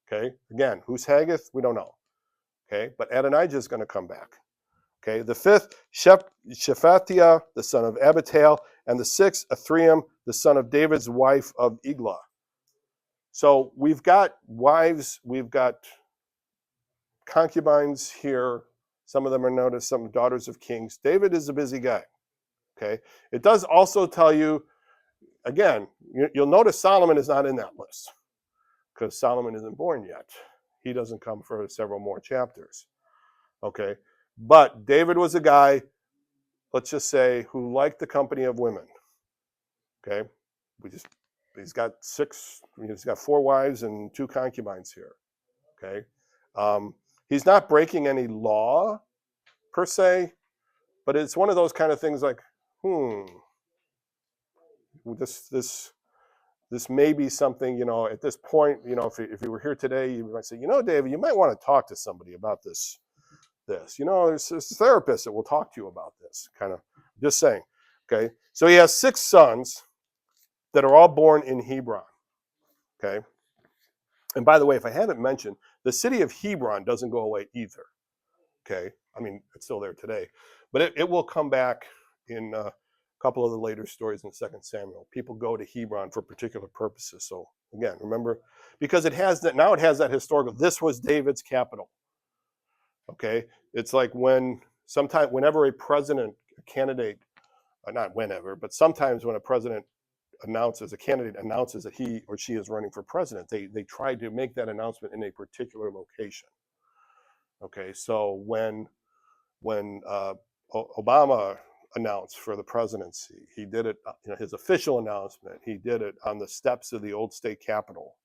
Okay, again, who's Haggith? We don't know. Okay, but Adonijah is going to come back. Okay, the fifth, Shephatiah, the son of Abital, and the sixth, Ephraim, the son of David's wife of Eglah. So we've got wives, we've got concubines here. Some of them are known as some daughters of kings. David is a busy guy. Okay, it does also tell you, again, you'll notice Solomon is not in that list because Solomon isn't born yet. He doesn't come for several more chapters. Okay, but David was a guy, let's just say, who liked the company of women. Okay, he's got 4 wives and 2 concubines here. Okay, he's not breaking any law per se, but it's one of those kind of things like, this may be something, at this point, if you were here today, you might say, David, you might want to talk to somebody about this. There's a therapist that will talk to you about this, kind of, just saying. Okay, so he has 6 sons that are all born in Hebron. Okay, and by the way, if I haven't mentioned, the city of Hebron doesn't go away either. Okay, I mean, it's still there today, but it will come back in a couple of the later stories in 2 Samuel. People go to Hebron for particular purposes. So again, remember, because it has that historical, this was David's capital. Okay, it's like whenever a president, a candidate, not whenever, but sometimes when a president announces that he or she is running for president, they try to make that announcement in a particular location. Okay, so when when Obama announced for the presidency. He did it, his official announcement. He did it on the steps of the old state capitol,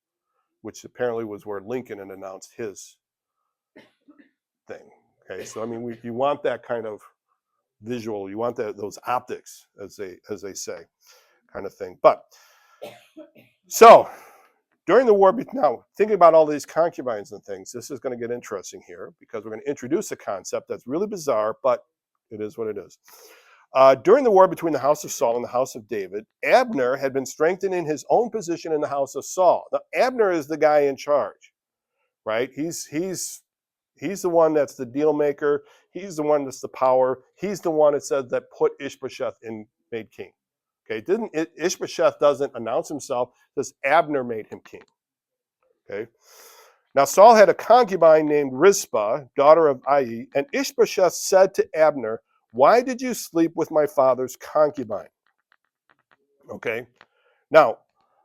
which apparently was where Lincoln had announced his thing. Okay, so I mean, you want that kind of visual, you want those optics, as they say, kind of thing. But so during the war, now thinking about all these concubines and things, this is going to get interesting here because we're going to introduce a concept that's really bizarre, but it is what it is. During the war between the house of Saul and the house of David, Abner had been strengthening his own position in the house of Saul. Now, Abner is the guy in charge, right? He's the one that's the deal maker. He's the one that's the power. He's the one that said that put Ishbosheth in, made king. Okay, Ishbosheth doesn't announce himself. Says Abner made him king. Okay. Now Saul had a concubine named Rizpah, daughter of Ai, and Ishbosheth said to Abner, "Why did you sleep with my father's concubine?" Okay. Now,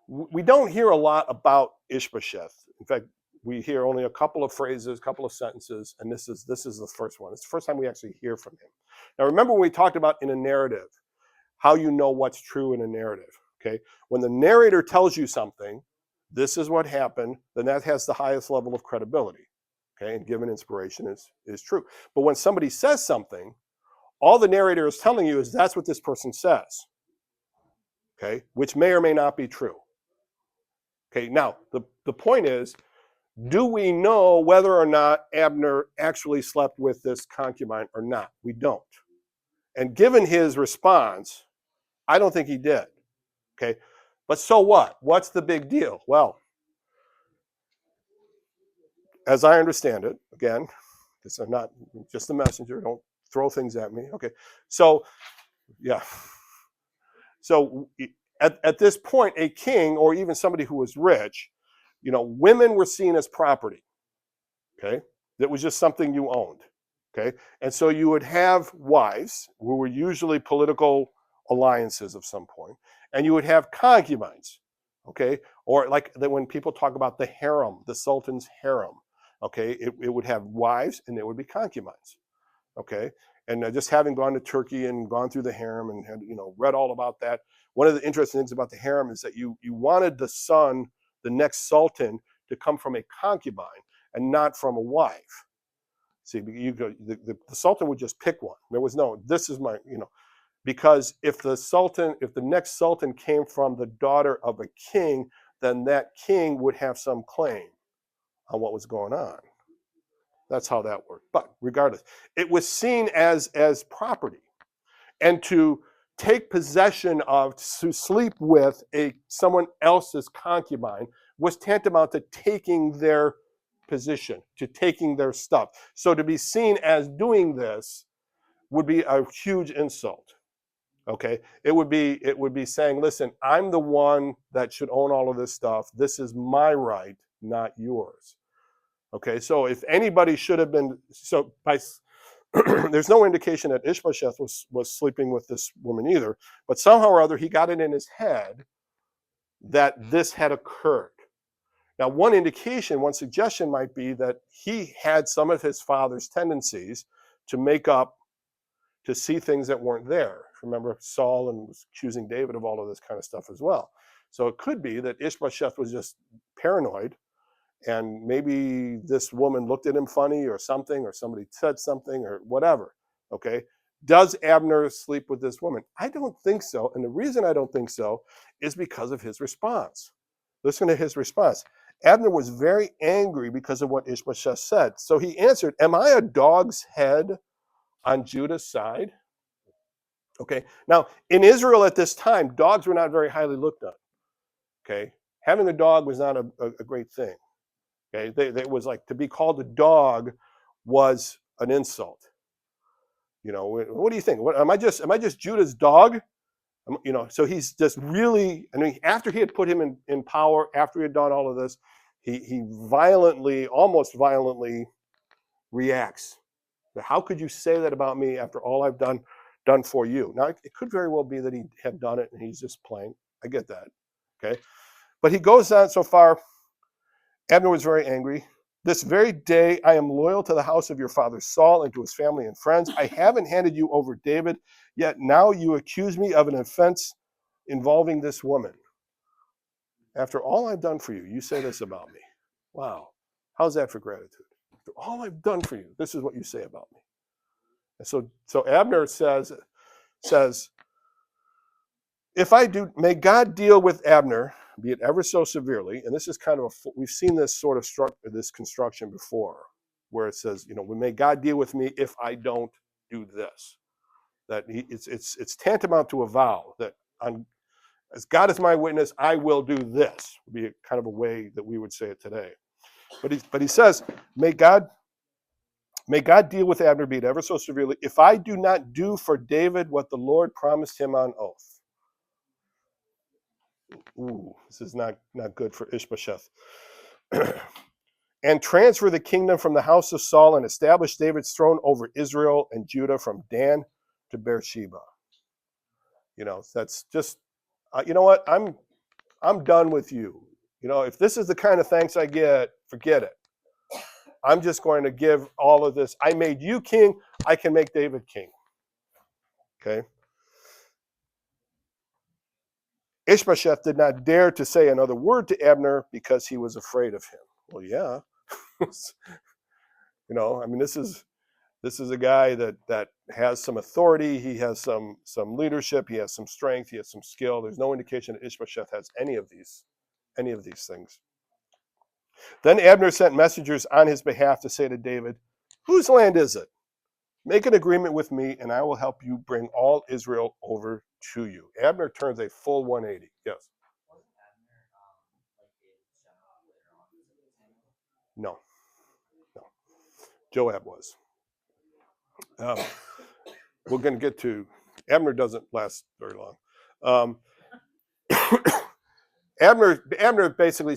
we don't hear a lot about Ishbosheth. In fact, we hear only a couple of phrases, a couple of sentences, and this is the first one. It's the first time we actually hear from him. Now, remember when we talked about in a narrative, how you know what's true in a narrative, okay? When the narrator tells you something, this is what happened, then that has the highest level of credibility, okay? And given inspiration is true. But when somebody says something, all the narrator is telling you is that's what this person says, okay? Which may or may not be true. Okay, now, the point is, do we know whether or not Abner actually slept with this concubine or not? We don't. And given his response, I don't think he did. Okay, but so what? What's the big deal? Well, as I understand it, again, because I'm not just a messenger, don't throw things at me. Okay, so yeah. So at this point, a king or even somebody who was rich, women were seen as property. Okay, that was just something you owned. Okay, and so you would have wives who were usually political alliances of some point, and you would have concubines. Okay, or like when people talk about the harem, the sultan's harem. Okay, it would have wives and there would be concubines. Okay, and just having gone to Turkey and gone through the harem and had read all about that, one of the interesting things about the harem is that you wanted the son, the next sultan, to come from a concubine and not from a wife. See, the sultan would just pick one. There was no, this is my, because if the next sultan came from the daughter of a king, then that king would have some claim on what was going on. That's how that worked. But regardless, it was seen as property. And to take possession of, to sleep with someone else's concubine was tantamount to taking their position, to taking their stuff. So to be seen as doing this would be a huge insult. Okay, it would be saying, listen, I'm the one that should own all of this stuff. This is my right, not yours. Okay, so if anybody should have been, so by there's no indication that Ishbosheth was sleeping with this woman either, but somehow or other he got it in his head that this had occurred. Now, one indication, one suggestion might be that he had some of his father's tendencies to make up, to see things that weren't there. Remember, Saul and was accusing David of all of this kind of stuff as well. So it could be that Ishbosheth was just paranoid, and maybe this woman looked at him funny or somebody said something or whatever. Okay, does Abner sleep with this woman? I don't think so, and the reason I don't think so is because of his response. Listen to his response. Abner was very angry because of what Ishbosheth said. So he answered, "Am I a dog's head on Judah's side?" Okay, now in Israel at this time, dogs were not very highly looked on. Okay, having a dog was not a great thing. Okay, it was like to be called a dog was an insult. What do you think? Am I just Judah's dog? So he's just really. I mean, after he had put him in power, after he had done all of this, he violently, almost violently, reacts. How could you say that about me after all I've done for you? Now it could very well be that he had done it and he's just playing. I get that. Okay, but he goes on so far. Abner was very angry. This very day I am loyal to the house of your father Saul and to his family and friends. I haven't handed you over David, yet now you accuse me of an offense involving this woman. After all I've done for you, you say this about me. Wow. How's that for gratitude? After all I've done for you, this is what you say about me. And so Abner says, if I do, may God deal with Abner, be it ever so severely. And this is kind of we've seen this sort of this construction before, where it says, may God deal with me if I don't do this. That it's tantamount to a vow that as God is my witness, I will do this. Would be kind of a way that we would say it today. But he says, may God deal with Abner, be it ever so severely, if I do not do for David what the Lord promised him on oath. Ooh, this is not good for Ishbosheth. And transfer the kingdom from the house of Saul and establish David's throne over Israel and Judah from Dan to Beersheba. That's just, you know what? I'm done with you. If this is the kind of thanks I get, forget it. I'm just going to give all of this. I made you king. I can make David king. Okay. Ishbosheth did not dare to say another word to Abner because he was afraid of him. Well, yeah. This is a guy that has some authority. He has some leadership. He has some strength. He has some skill. There's no indication that Ishbosheth has any of these things. Then Abner sent messengers on his behalf to say to David, "Whose land is it? Make an agreement with me, and I will help you bring all Israel over to you." Abner turns a full 180. Yes. No. Joab was. We're going to get to Abner doesn't last very long. Abner basically,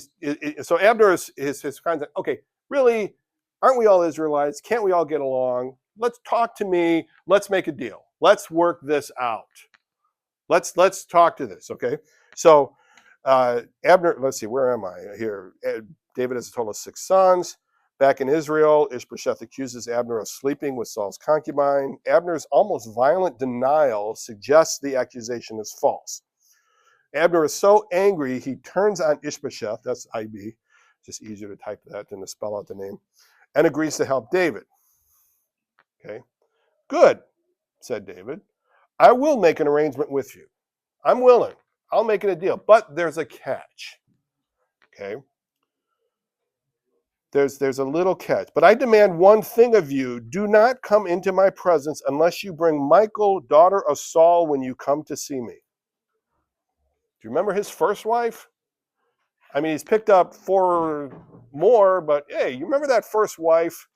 so Abner is his kind of, okay, really, aren't we all Israelites? Can't we all get along? Let's talk to me. Let's make a deal. Let's work this out. Let's talk to this, okay? So Abner, let's see, where am I here? David has a total of 6 sons. Back in Israel, Ishbosheth accuses Abner of sleeping with Saul's concubine. Abner's almost violent denial suggests the accusation is false. Abner is so angry, he turns on Ishbosheth, that's IB, just easier to type that than to spell out the name, and agrees to help David. Okay, good, said David. I will make an arrangement with you. I'm willing. I'll make it a deal, but there's a catch. Okay, there's a little catch. But I demand one thing of you: do not come into my presence unless you bring Michal, daughter of Saul, when you come to see me. Do you remember his first wife? I mean, he's picked up 4 more, but hey, you remember that first wife?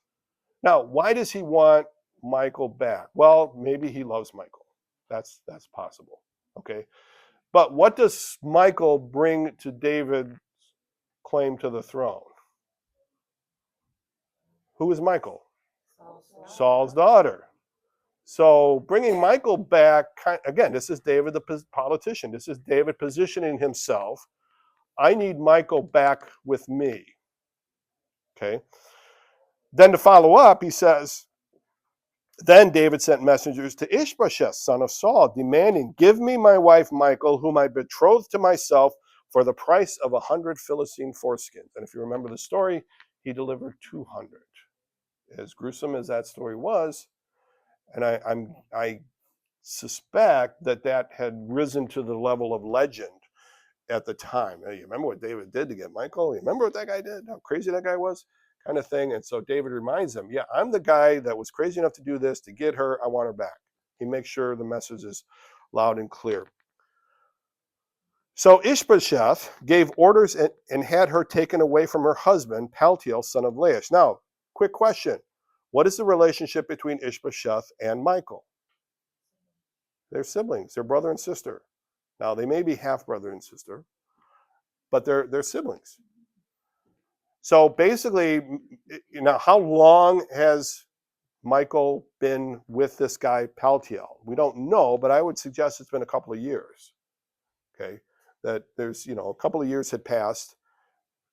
Now, why does he want Michal back? Well, maybe he loves Michal. That's possible. Okay. But what does Michal bring to David's claim to the throne? Who is Michal? Saul's daughter. So bringing Michal back, again, this is David the politician. This is David positioning himself. I need Michal back with me. Okay. Then to follow up, he says, then David sent messengers to Ishbosheth, son of Saul, demanding, give me my wife Michal, whom I betrothed to myself for the price of 100 Philistine foreskins. And if you remember the story, he delivered 200. As gruesome as that story was, and I suspect that had risen to the level of legend at the time. You remember what David did to get Michal? You remember what that guy did? How crazy that guy was? Kind of thing. And so David reminds him, yeah, I'm the guy that was crazy enough to do this, to get her. I want her back. He makes sure the message is loud and clear. So Ishbosheth gave orders and had her taken away from her husband, Paltiel, son of Laish. Now, quick question. What is the relationship between Ishbosheth and Michal? They're siblings. They're brother and sister. Now, they may be half brother and sister, but they're siblings. So basically, how long has Michal been with this guy Paltiel? We don't know, but I would suggest it's been a couple of years. Okay, that there's a couple of years had passed.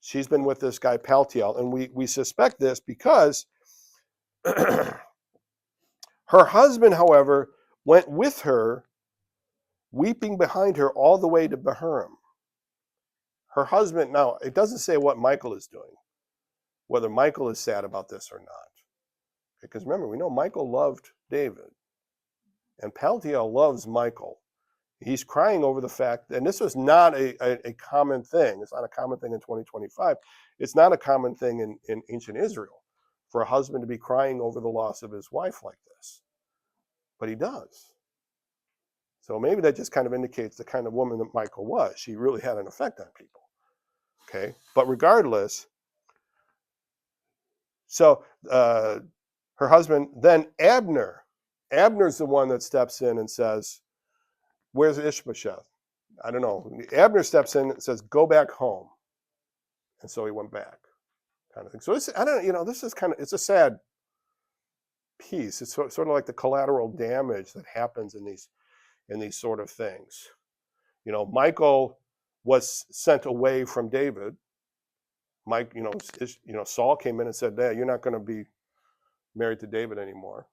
She's been with this guy Paltiel, and we suspect this because her husband, however, went with her, weeping behind her all the way to Bahurim. Her husband, now, it doesn't say what Michael is doing, whether Michael is sad about this or not. Because remember, we know Michael loved David, and Paltiel loves Michael. He's crying over the fact, and this was not a common thing. It's not a common thing in 2025. It's not a common thing in ancient Israel for a husband to be crying over the loss of his wife like this. But he does. So maybe that just kind of indicates the kind of woman that Michael was. She really had an effect on people. Okay, but regardless, so her husband, then Abner's the one that steps in and says, "Where's Ishbosheth?" I don't know. Abner steps in and says, "Go back home." And so he went back, kind of thing. So this, I don't know, this is kind of, it's a sad piece. It's sort of like the collateral damage that happens in these sort of things. Michael was sent away from David. Saul came in and said, "Dad, you're not going to be married to David anymore."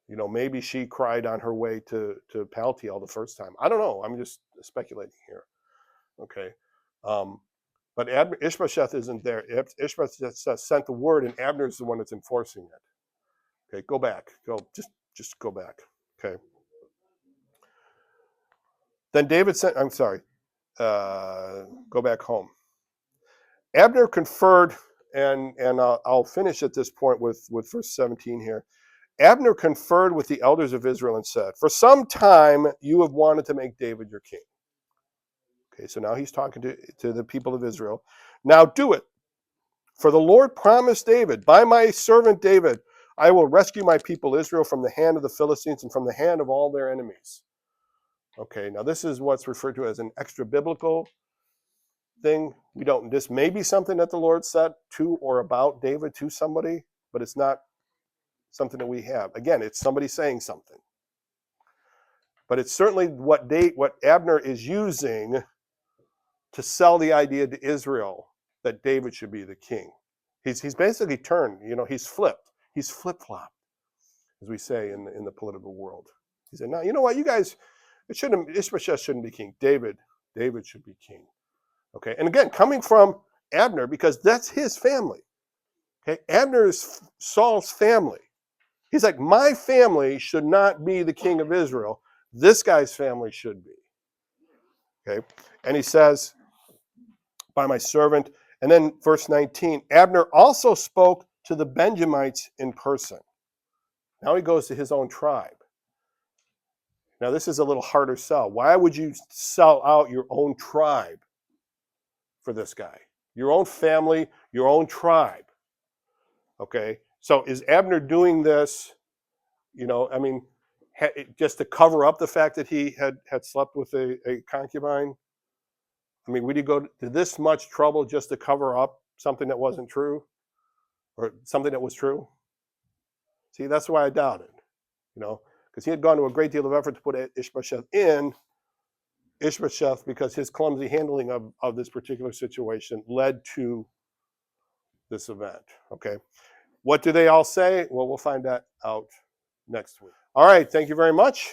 Maybe she cried on her way to Paltiel the first time. I don't know. I'm just speculating here. Okay. But Ishbosheth isn't there. Ishbosheth sent the word, and Abner's the one that's enforcing it. Okay, go back. Just go back. Okay. Then David sent, I'm sorry, go back home. Abner conferred, and I'll finish at this point with verse 17 here. Abner conferred with the elders of Israel and said, "For some time you have wanted to make David your king." Okay, so now he's talking to the people of Israel. "Now do it. For the Lord promised David, by my servant David, I will rescue my people Israel from the hand of the Philistines and from the hand of all their enemies." Okay, now this is what's referred to as an extra biblical thing. This may be something that the Lord said to or about David to somebody, but it's not something that we have. Again, it's somebody saying something. But it's certainly what Abner is using to sell the idea to Israel that David should be the king. He's basically turned, he's flipped. He's flip-flopped, as we say in the political world. He said, "No, you know what, you guys, Ishbosheth shouldn't be king. David should be king." Okay, and again, coming from Abner, because that's his family. Okay, Abner is Saul's family. He's like, my family should not be the king of Israel. This guy's family should be. Okay, and he says, "By my servant." And then verse 19, Abner also spoke to the Benjamites in person. Now he goes to his own tribe. Now this is a little harder sell. Why would you sell out your own tribe for this guy? Your own family, your own tribe. Okay, so is Abner doing this, just to cover up the fact that he had slept with a concubine? Would he go to this much trouble just to cover up something that wasn't true, or something that was true? See, that's why I doubt it, because he had gone to a great deal of effort to put Ishbosheth in. Ishbosheth, because his clumsy handling of this particular situation led to this event. Okay, what do they all say? Well, we'll find that out next week. All right, thank you very much.